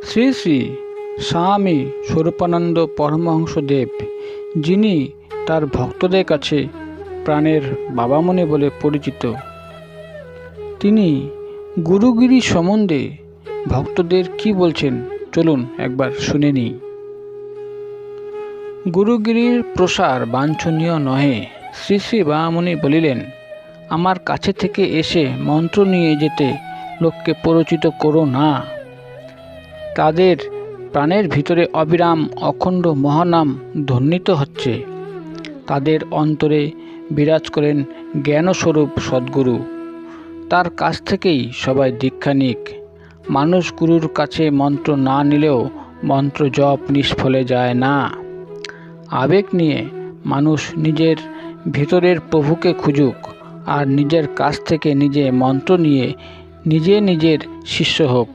শ্রী শ্রী স্বামী স্বরূপানন্দ পরমহংসদেব, যিনি তার ভক্তদের কাছে প্রাণের বাবামণি বলে পরিচিত, তিনি গুরুগিরি সম্বন্ধে ভক্তদের কি বলছেন চলুন একবার শুনে নিই। গুরুগিরির প্রসার বাঞ্ছনীয় নহে। শ্রী শ্রী বাবামণি বলিলেন, আমার কাছে থেকে এসে মন্ত্র নিয়ে যেতে লোককে পরিচিত করো না। তাদের প্রাণের ভিতরে অবিরাম অখণ্ড মহানাম ধ্বনিত হচ্ছে। তাদের অন্তরে বিরাজ করেন জ্ঞানস্বরূপ সদ্গুরু। তার কাছ থেকেই সবাই দীক্ষা নিক। মানুষ গুরুর কাছে মন্ত্র না নিলেও মন্ত্র জপ নিষ্ফলে যায় না। আবেগ নিয়ে মানুষ নিজের ভিতরের প্রভুকে খুঁজুক, আর নিজের কাছ থেকে নিজে মন্ত্র নিয়ে নিজের শিষ্য হোক।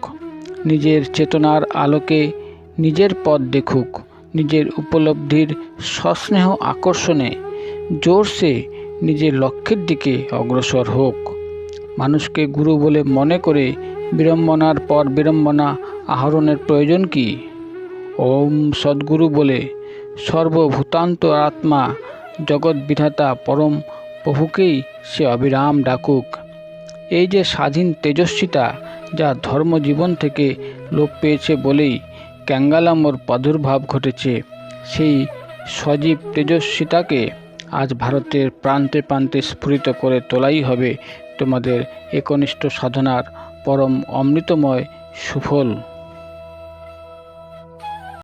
নিজের চেতনার আলোকে নিজের পথ দেখুক। নিজের উপলব্ধির সস্নেহ আকর্ষণে জোরসে নিজের লক্ষ্যের দিকে অগ্রসর হোক। মানুষকে গুরু বলে মনে করে বিড়ম্বনার পর বিড়ম্বনা আহরণের প্রয়োজন কি? ওম সদ্গুরু বলে সর্বভূতান্ত আত্মা জগৎ বিধাতা পরম প্রভুকেই সে অবিরাম ডাকুক। এই যে স্বাধীন তেজস্বিতা, যা ধর্মজীবন থেকে লোপ পেয়েছে বলেই ক্যাঙ্গালামোর প্রাদুর্ভাব ঘটেছে, সেই সজীব তেজস্বিতাকে আজ ভারতের প্রান্তে প্রান্তে স্ফুরিত করে তোলাই হবে তোমাদের একনিষ্ঠ সাধনার পরম অমৃতময় সুফল।